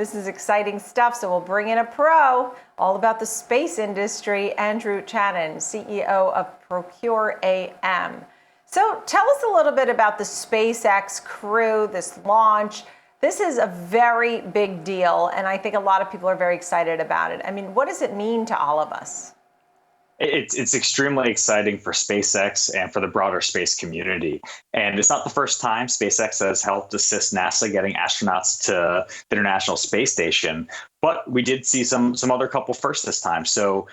This is exciting stuff. So we'll bring in a pro all about the space industry, Andrew Chanin, CEO of Procure AM. So tell us a little bit about the SpaceX Crew, this launch. This is a very big deal, and I think a lot of people are very excited about it. I mean, what does it mean to all of us? It's extremely exciting for SpaceX and for the broader space community. And it's not the first time SpaceX has helped assist NASA getting astronauts to the International Space Station, but we did see some other couple firsts this time. So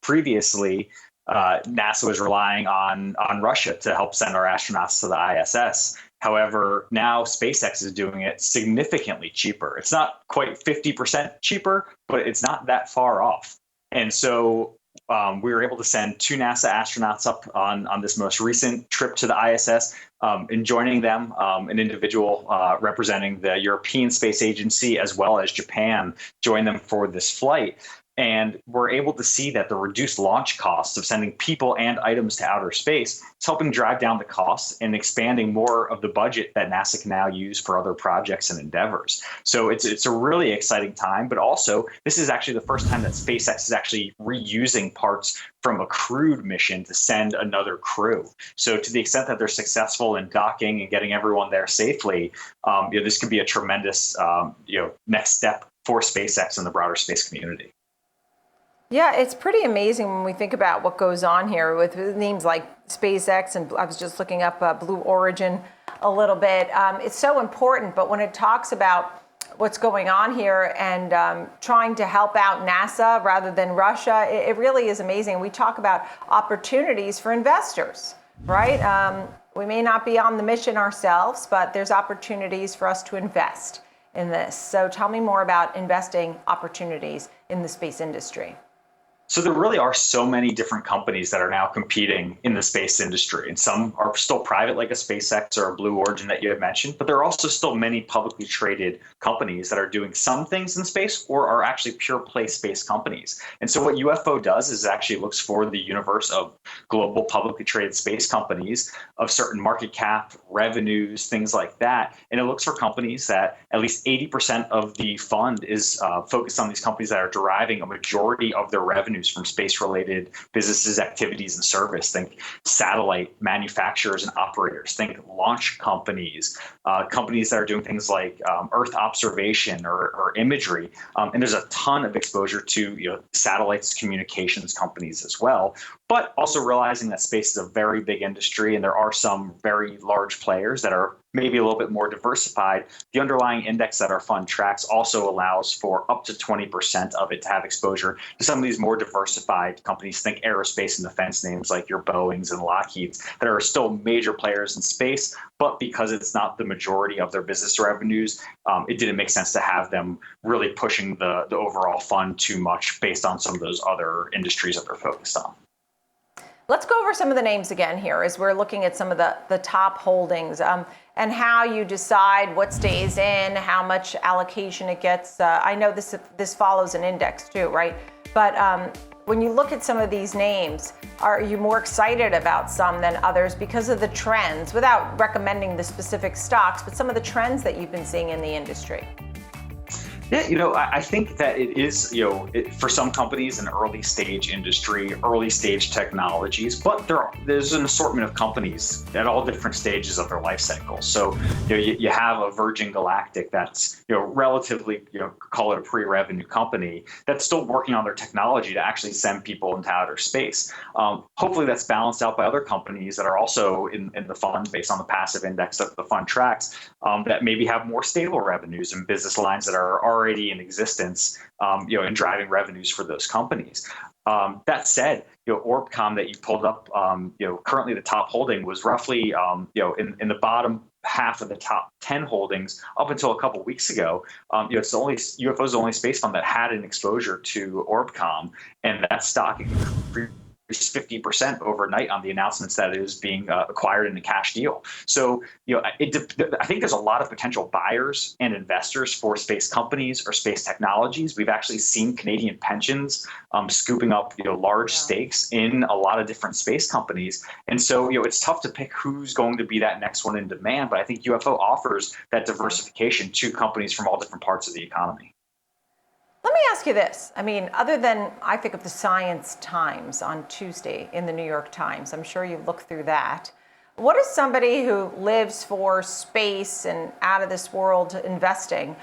previously, NASA was relying on Russia to help send our astronauts to the ISS. However, now SpaceX is doing it significantly cheaper. It's not quite 50% cheaper, but it's not that far off. And so we were able to send 2 NASA astronauts up on this most recent trip to the ISS, and joining them, an individual representing the European Space Agency as well as Japan joined them for this flight. And we're able to see that the reduced launch costs of sending people and items to outer space is helping drive down the costs and expanding more of the budget that NASA can now use for other projects and endeavors. So it's a really exciting time, but also this is actually the first time that SpaceX is actually reusing parts from a crewed mission to send another crew. So to the extent that they're successful in docking and getting everyone there safely, this could be a tremendous next step for SpaceX and the broader space community. Yeah, it's pretty amazing when we think about what goes on here with names like SpaceX, and I was just looking up Blue Origin a little bit. It's so important, but when it talks about what's going on here and trying to help out NASA rather than Russia, it really is amazing. We talk about opportunities for investors, right? We may not be on the mission ourselves, but there's opportunities for us to invest in this. So tell me more about investing opportunities in the space industry. So there really are so many different companies that are now competing in the space industry, and some are still private, like a SpaceX or a Blue Origin that you had mentioned, but there are also still many publicly traded companies that are doing some things in space or are actually pure play space companies. And so what UFO does is actually looks for the universe of global publicly traded space companies of certain market cap, revenues, things like that. And it looks for companies that at least 80% of the fund is focused on these companies that are deriving a majority of their revenue from space-related businesses, activities, and service. Think satellite manufacturers and operators. Think launch companies, companies that are doing things like Earth observation or imagery. And there's a ton of exposure to satellites, communications companies as well. But also realizing that space is a very big industry, and there are some very large players that are maybe a little bit more diversified. The underlying index that our fund tracks also allows for up to 20% of it to have exposure to some of these more diversified companies. Think aerospace and defense names like your Boeings and Lockheeds that are still major players in space, but because it's not the majority of their business revenues, it didn't make sense to have them really pushing the overall fund too much based on some of those other industries that they're focused on. Let's go over some of the names again here as we're looking at some of the top holdings and how you decide what stays in, how much allocation it gets. I know this follows an index too, right? But when you look at some of these names, are you more excited about some than others because of the trends, without recommending the specific stocks, but some of the trends that you've been seeing in the industry? Yeah, I think that it is, for some companies, an early stage industry, early stage technologies, but there's an assortment of companies at all different stages of their life cycle. So, you have a Virgin Galactic that's, relatively, call it a pre-revenue company that's still working on their technology to actually send people into outer space. Hopefully that's balanced out by other companies that are also in the fund based on the passive index that the fund tracks, that maybe have more stable revenues and business lines that are already in existence, and driving revenues for those companies. That said, Orbcomm that you pulled up, currently the top holding was roughly, in the bottom half of the top 10 holdings up until a couple weeks ago. It's the only UFO's the only space fund that had an exposure to Orbcomm, and that stock 50% overnight on the announcements that it is being acquired in a cash deal. So, I think there's a lot of potential buyers and investors for space companies or space technologies. We've actually seen Canadian pensions scooping up, large stakes in a lot of different space companies. And so, it's tough to pick who's going to be that next one in demand. But I think UFO offers that diversification to companies from all different parts of the economy. Let me ask you this. I mean, other than I think of the Science Times on Tuesday in the New York Times, I'm sure you've looked through that. What is somebody who lives for space and out of this world investing?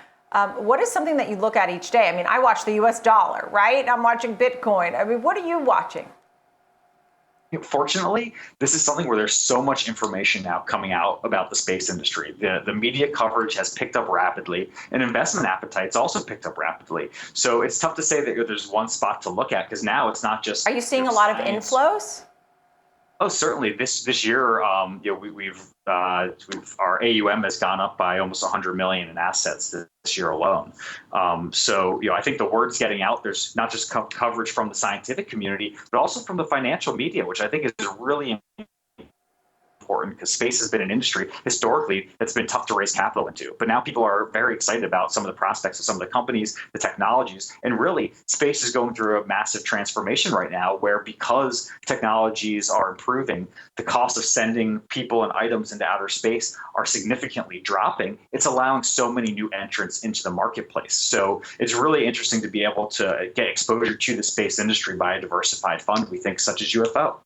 What is something that you look at each day? I mean, I watch the US dollar, right? I'm watching Bitcoin. I mean, what are you watching? Fortunately, this is something where there's so much information now coming out about the space industry. The media coverage has picked up rapidly, and investment appetite's also picked up rapidly. So it's tough to say that there's one spot to look at, because now it's not just. Are you seeing a lot of inflows? Oh, certainly. This year, our AUM has gone up by almost 100 million in assets this year alone. So I think the word's getting out. There's not just coverage from the scientific community, but also from the financial media, which I think is really important, because space has been an industry historically that's been tough to raise capital into. But now people are very excited about some of the prospects of some of the companies, the technologies, and really space is going through a massive transformation right now, where because technologies are improving, the cost of sending people and items into outer space are significantly dropping. It's allowing so many new entrants into the marketplace. So it's really interesting to be able to get exposure to the space industry by a diversified fund, we think, such as UFO.